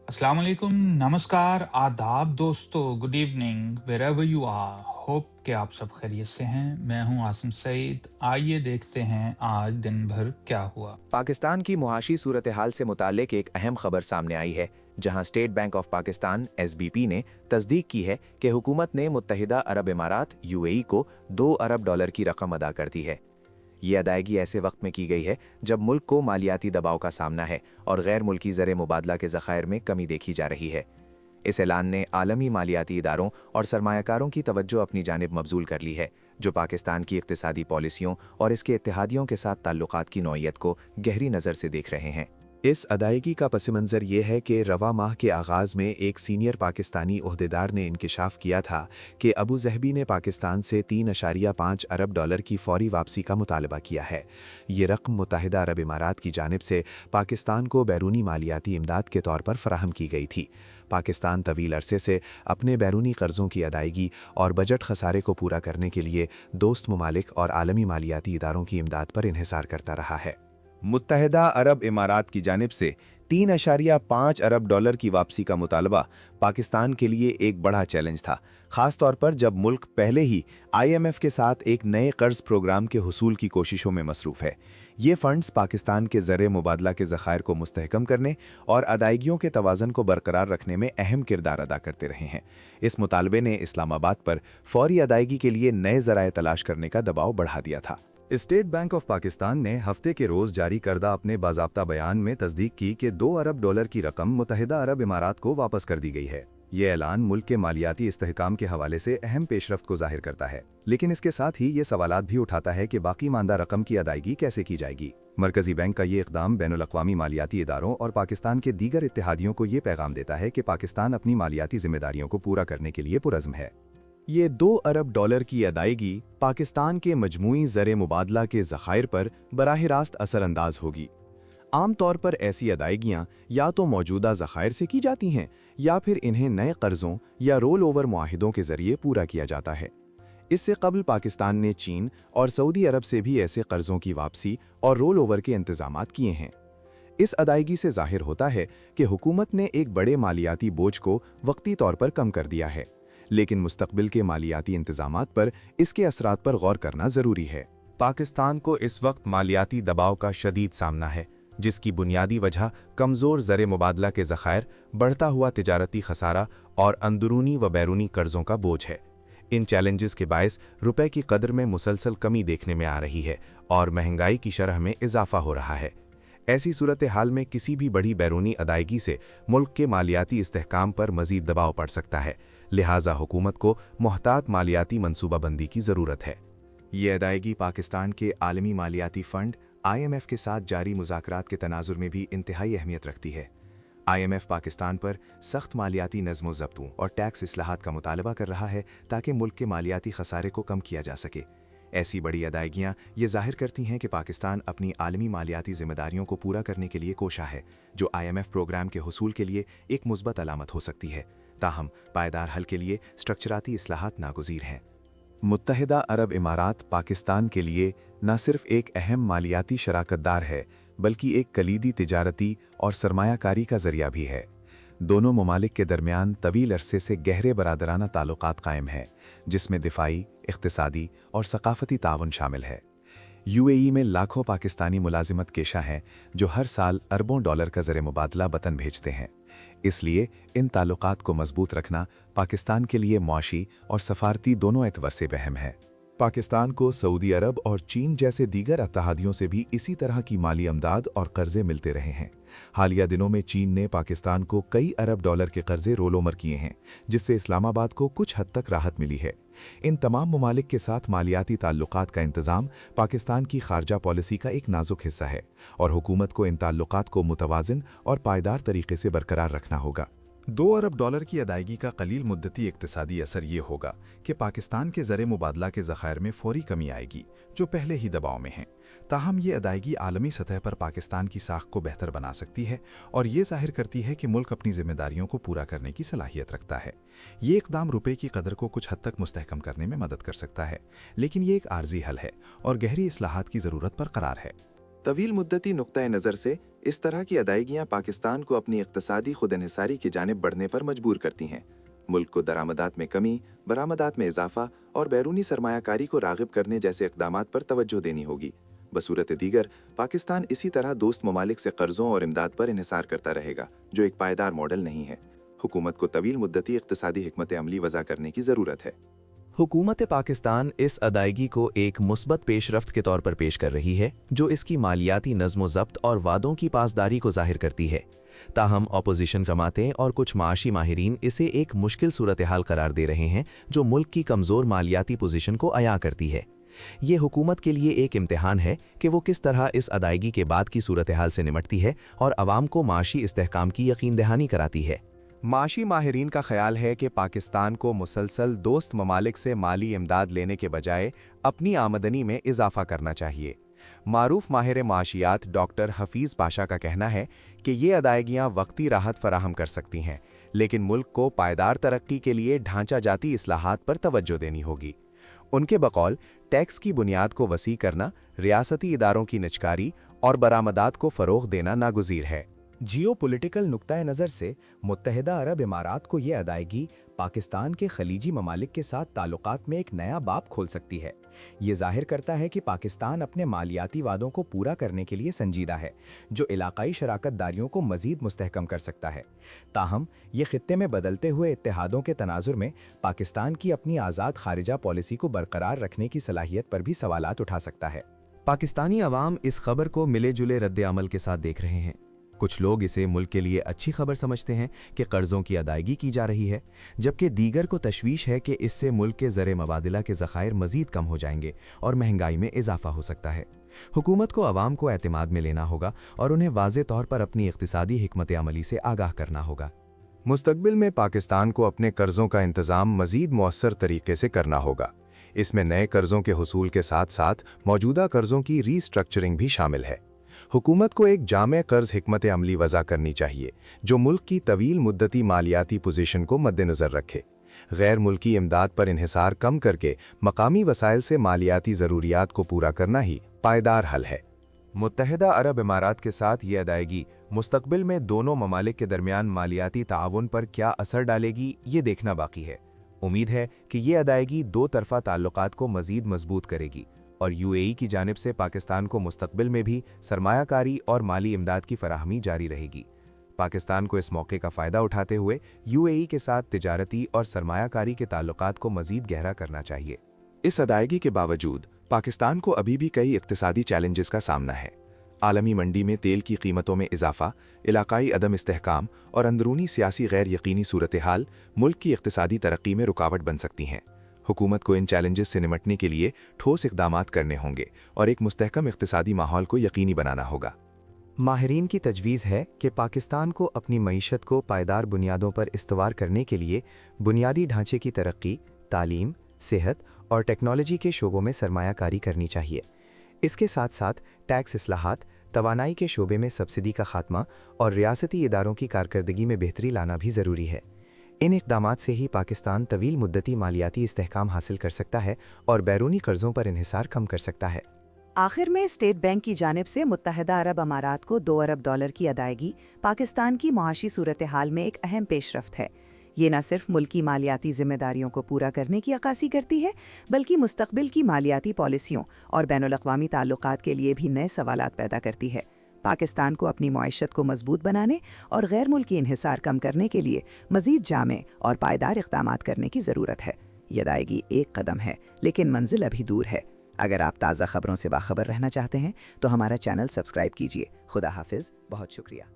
अस्सलाम वालेकुम, नमस्कार, आदाब दोस्तों, good evening wherever you are. Hope कि आप सब खैरियत से हैं। मैं हूं आसिम सईद। आइए देखते हैं आज दिन भर क्या हुआ। पाकिस्तान की मुआशी सूरत हाल से मुतालिक एक अहम खबर सामने आई है, जहां state bank of Pakistan (SBP) ने तस्दीक की है कि हुकूमत ने मुत्तहिदा अरब इमारात (UAE) को $2 अरब की रकम अदा कर दी है। ये अदायगी ऐसे वक्त में की गई है जब मुल्क को मालियाती दबाव का सामना है और गैर मुल्की ज़र मुबादला के ज़खायर में कमी देखी जा रही है। इस ऐलान ने आलमी मालियाती इदारों और सरमायाकारों की तवज्जो अपनी जानिब मबजूल कर ली है, जो पाकिस्तान की इक्तिसादी पॉलिसियों और इसके इत्तेहादियों के साथ ताल्लुकात की नौइयत को गहरी नज़र से देख रहे हैं। इस अदायगी का पस मंज़र ये है कि रवा माह के आगाज़ में एक सीनियर पाकिस्तानी ओहदेदार ने इंकिशाफ किया था कि अबू ज़हबी ने पाकिस्तान से $3.5 अरब की फ़ौरी वापसी का मुतालबा किया है। ये रकम मुत्तहिदा अरब इमारात की जानिब से पाकिस्तान को बैरूनी मालियाती इमदाद के तौर पर फराहम की गई थी। पाकिस्तान तवील अरसे से अपने बैरूनी कर्ज़ों की अदायगी और बजट खसारे को पूरा करने के लिए दोस्त ममालिक और आलमी मालियाती इदारों की इमदाद पर इन्हिसार करता रहा है। मुत्तहिदा अरब इमारात की जानिब से $3.5 अरब की वापसी का मुतालबा पाकिस्तान के लिए एक बड़ा चैलेंज था, ख़ास तौर पर जब मुल्क पहले ही IMF के साथ एक नए कर्ज प्रोग्राम के हुसूल की कोशिशों में मसरूफ़ है। ये फंड्स पाकिस्तान के ज़र मुबादला के ज़खायर को मुस्तहकम करने और अदायगियों के तवाज़न को बरकरार रखने में अहम किरदार अदा करते रहे हैं। इस मुतालबे ने इस्लामाबाद पर फ़ौरी अदायगी के लिए नए ज़राए तलाश करने का दबाव बढ़ा दिया था। स्टेट बैंक ऑफ पाकिस्तान ने हफ्ते के रोज़ जारी करदा अपने बाज़ाब्ता बयान में तस्दीक की कि $2 अरब की रकम मुत्तहिदा अरब इमारात को वापस कर दी गई है। ये ऐलान मुल्क के मालियाती इस्तेहकाम के हवाले से अहम पेशरफ्त को जाहिर करता है, लेकिन इसके साथ ही ये सवालात भी उठाता है कि बाकी मानदा रकम की अदायगी कैसे की जाएगी। मरकजी बैंक का ये इक़दाम बैनुल अक़वामी मालियाती इदारों और पाकिस्तान के दीगर इत्तेहादियों को ये पैगाम देता है कि पाकिस्तान अपनी मालियाती जिम्मेदारियों को पूरा करने के लिए पुरज़्म है। ये $2 अरब की अदायगी पाकिस्तान के मजमूई ज़र मुबादला के ज़खायर पर बराह रास्त असरअंदाज होगी। आम तौर पर ऐसी अदायगियाँ या तो मौजूदा ज़खायर से की जाती हैं या फिर इन्हें नए कर्ज़ों या रोल ओवर मुआहिदों के ज़रिए पूरा किया जाता है। इससे कबल पाकिस्तान ने चीन और सऊदी अरब से भी ऐसे कर्ज़ों की वापसी और रोल ओवर के इंतज़ामात किए हैं। इस अदायगी से ज़ाहिर होता है कि हुकूमत ने एक बड़े मालियाती बोझ को वक्ती तौर पर कम कर दिया है, लेकिन मुस्तकबिल के मालियाती इंतज़ामात पर इसके असरात पर गौर करना ज़रूरी है। पाकिस्तान को इस वक्त मालियाती दबाव का शदीद सामना है, जिसकी बुनियादी वजह कमज़ोर ज़र मुबादला के ज़खायर, बढ़ता हुआ तिजारती खसारा और अंदरूनी व बैरूनी कर्ज़ों का बोझ है। इन चैलेंजेस के बायस रुपए की कदर में मुसलसल कमी देखने में आ रही है और महंगाई की शरह में इजाफा हो रहा है। ऐसी सूरत हाल में किसी भी बड़ी बैरूनी अदायगी से मुल्क के मालियाती इस्तेहकाम पर मज़ीद दबाव पड़ सकता है, लिहाजा हुकूमत को मुहतात मालियाती मनसूबाबंदी की ज़रूरत है। ये अदायगी पाकिस्तान के आलमी मालियाती फ़ंड IMF के साथ जारी मुज़ाकरात के तनाजुर में भी इंतहाई अहमियत रखती है। IMF पाकिस्तान पर सख्त मालियाती नज़्म ज़ब्तों और टैक्स इस्लाहात का मुतालबा कर रहा है ताकि मुल्क के मालियाती खसारे को कम किया जा सके। ऐसी बड़ी अदायगियाँ ये ज़ाहिर करती हैं कि पाकिस्तान अपनी आलमी मालियाती ज़िम्मेदारियों को पूरा करने के लिए कोशा है, जो IMF प्रोग्राम के हुसूल के लिए एक मुस्बत अलामत हो सकती है। ताहम पायदार हल के लिए स्ट्रक्चराती इस्लाहात नागुज़ीर हैं। मुत्तहिदा अरब इमारात पाकिस्तान के लिए न सिर्फ एक अहम मालियाती शराकतदार है, बल्कि एक कलीदी तिजारती और सरमायाकारी का ज़रिया भी है। दोनों ममालिक के दरमियान तवील अरसे से गहरे बरादराना ताल्लुकात कायम हैं, जिसमें दिफाई, इक़्तिसादी और सकाफ़ती ताउन शामिल है। UAE में लाखों पाकिस्तानी मुलाजिमत केशा हैं जो हर साल अरबों डॉलर का ज़र मुबादला वतन भेजते हैं। इसलिए इन ताल्लुकात को मजबूत रखना पाकिस्तान के लिए मुआशी और सफारती दोनों एतवर से अहम है। पाकिस्तान को सऊदी अरब और चीन जैसे दीगर इत्तेहादियों से भी इसी तरह की माली अमदाद और कर्जे मिलते रहे हैं। हालिया दिनों में चीन ने पाकिस्तान को कई अरब डॉलर के कर्जे रोल ओवर किए हैं, जिससे इस्लामाबाद को कुछ हद तक राहत मिली है। इन तमाम ममालिक के साथ मालियाती ताल्लुकात का इंतज़ाम पाकिस्तान की खारजा पॉलिसी का एक नाजुक हिस्सा है और हुकूमत को इन ताल्लुकात को मुतवाज़िन और पायदार तरीके से बरकरार रखना होगा। $2 अरब की अदायगी का कलील मुद्दती इक्तिसादी असर ये होगा कि पाकिस्तान के ज़र मुबादला के ज़खायर में फ़ौरी कमी आएगी, जो पहले ही दबाव में हैं। ताहम ये अदायगी आलमी सतह पर पाकिस्तान की साख को बेहतर बना सकती है और ये ज़ाहिर करती है कि मुल्क अपनी ज़िम्मेदारियों को पूरा करने की सलाहियत रखता है। ये इक़दाम रुपए की कदर को कुछ हद तक मुस्तहकम करने में मदद कर सकता है, लेकिन ये एक आर्जी हल है और गहरी इस्लाहात की ज़रूरत पर करार है। तवील मुद्दती नुक्ता नज़र से इस तरह की अदायगियां पाकिस्तान को अपनी इक्तिसादी खुद इन्हिसारी की जानिब बढ़ने पर मजबूर करती हैं। मुल्क को दरामदात में कमी, बरामदात में इजाफा और बैरूनी सरमायाकारी को राग़िब करने जैसे इक़दामात पर तवज्जो देनी होगी। बसूरत दीगर, पाकिस्तान इसी तरह दोस्त ममालिक से कर्ज़ों और इमदाद पर इन्हिसार करता रहेगा, जो एक पायदार मॉडल नहीं है। हुकूमत को तवील मुद्दती इक़्तिसादी हिकमत अमली वज़ा करने की ज़रूरत है। हुकूमत पाकिस्तान इस अदायगी को एक मुस्बत पेशरफ्त के तौर पर पेश कर रही है, जो इसकी मालियाती नज़्म-ओ-ज़ब्त और वादों की पासदारी को ज़ाहिर करती है। ताहम अपोजिशन जमातें और कुछ माशी माहिरीन इसे एक मुश्किल सूरत हाल करार दे रहे हैं, जो मुल्क की कमज़ोर मालियाती पोजीशन को अया करती है। ये हुकूमत के लिए एक इम्तिहान है कि वो किस तरह इस अदायगी के बाद की सूरत हाल से निमटती है और अवाम को माशी इस्तेहकाम की यकीन दहानी कराती है। माशी माहिरीन का ख्याल है कि पाकिस्तान को मुसलसल दोस्त ममालिक से माली इमदाद लेने के बजाय अपनी आमदनी में इजाफा करना चाहिए। मारूफ माहिर माशियात डॉक्टर हफीज़ पाशा का कहना है कि ये अदायगियाँ वक्ती राहत फराहम कर सकती हैं, लेकिन मुल्क को पायदार तरक्की के लिए ढांचा जाती इस्लाहात पर तवज्जो देनी होगी। उनके बकौल टैक्स की बुनियाद को वसी करना, रियासती इदारों की निचकारी और बरामदात को फ़रोग़ देना नागुज़ीर है। जियोपॉलिटिकल नुक्ता नज़र से मुत्तहिदा अरब इमारात को ये अदायगी पाकिस्तान के खलीजी ममालिक के साथ ताल्लुकात में एक नया बाब खोल सकती है। ये जाहिर करता है कि पाकिस्तान अपने मालियाती वादों को पूरा करने के लिए संजीदा है, जो इलाकाई शराकत दारियों को मज़ीद मुस्तहकम कर सकता है। ताहम ये खित्ते में बदलते हुए इत्तेहादों के तनाजुर में पाकिस्तान की अपनी आज़ाद खारिजा पॉलिसी को बरकरार रखने की सलाहियत पर भी सवालात उठा सकता है। पाकिस्तानी अवाम इस खबर को मिले जुले रद्द अमल के साथ देख रहे हैं। कुछ लोग इसे मुल्क के लिए अच्छी खबर समझते हैं कि कर्ज़ों की अदायगी की जा रही है, जबकि दीगर को तशवीश है कि इससे मुल्क के ज़र मबादिला के ज़खायर मज़ीद कम हो जाएंगे और महंगाई में इजाफा हो सकता है। हुकूमत को अवाम को एतमाद में लेना होगा और उन्हें वाज़े तौर पर अपनी इक़्तिसादी हिकमत अमली से आगाह करना होगा। मुस्तक़बिल में पाकिस्तान को अपने कर्ज़ों का इंतज़ाम मज़ीद मौसर तरीके से करना होगा। इसमें नए कर्ज़ों के हुसूल के साथ साथ मौजूदा कर्ज़ों की रीस्ट्रक्चरिंग भी शामिल है। हुकूमत को एक जामे कर्ज हिकमत अमली वज़ा करनी चाहिए, जो मुल्क की तवील मुद्दती मालियाती पोजीशन को मद्देनज़र रखे। गैर मुल्की इमदाद पर इन्हिसार कम करके मकामी वसाइल से मालियाती ज़रूरियात को पूरा करना ही पायदार हल है। मुत्तहिदा अरब इमारात के साथ ये अदायगी मुस्तक़बिल में दोनों ममालिक के दरमियान मालियाती ताउन पर क्या असर डालेगी, ये देखना बाकी है। उम्मीद है कि ये अदायगी दो तरफ़ा ताल्लुकात को मज़ीद मजबूत करेगी और यूएई की जानिब से पाकिस्तान को मुस्तक़बिल में भी सरमायाकारी और माली इमदाद की फराहमी जारी रहेगी। पाकिस्तान को इस मौके का फ़ायदा उठाते हुए यूएई के साथ तिजारती और सरमायाकारी के ताल्लुकात को मज़ीद गहरा करना चाहिए। इस अदायगी के बावजूद पाकिस्तान को अभी भी कई इक़्तिसादी चैलेंजेस का सामना है। आलमी मंडी में तेल की कीमतों में इजाफा, इलाकाई अदम इस्तेहकाम और अंदरूनी सियासी गैर यकीनी सूरत हाल मुल्क की इक़्तिसादी तरक्की में रुकावट बन सकती हैं। हुकूमत को इन चैलेंजेस से निमटने के लिए ठोस इक़दामात करने होंगे और एक मुस्तहकम इक़्तिसादी माहौल को यकीनी बनाना होगा। माहिरीन की तजवीज़ है कि पाकिस्तान को अपनी मईशत को पायदार बुनियादों पर इस्तवार करने के लिए बुनियादी ढांचे की तरक्की, तालीम, सेहत और टेक्नोलॉजी के शोबों में सरमायाकारी करनी चाहिए। इसके साथ साथ टैक्स इस्लाहात, तवानाई के शोबे में सब्सिडी का खात्मा और रियासती इदारों की कारकर्दगी में बेहतरी लाना भी ज़रूरी है। इन इक़दामात से ही पाकिस्तान तवील मुद्दती मालियाती इस्तेहकाम हासिल कर सकता है और बैरूनी कर्ज़ों पर इन्हिसार कम कर सकता है। आखिर में स्टेट बैंक की जानिब से मुत्तहिदा अरब अमारात को $2 अरब की अदायगी पाकिस्तान की मुआशी सूरत हाल में एक अहम पेशरफ्त है। ये न सिर्फ मुल्की मालियाती जिम्मेदारियों को पूरा करने की अक्कासी करती है, बल्कि मुस्तक़बिल की मालियाती पॉलिसियों और बैनुल-अक़वामी ताल्लुकात के लिए भी नए सवालात पैदा करती है। पाकिस्तान को अपनी मईशत को मजबूत बनाने और गैर मुल्की इन्हिसार कम करने के लिए मज़ीद जामे और पायदार इक़दामात करने की ज़रूरत है। ये अदायगी एक कदम है, लेकिन मंजिल अभी दूर है। अगर आप ताज़ा खबरों से बाखबर रहना चाहते हैं तो हमारा चैनल सब्सक्राइब कीजिए। खुदा हाफिज़, बहुत शुक्रिया।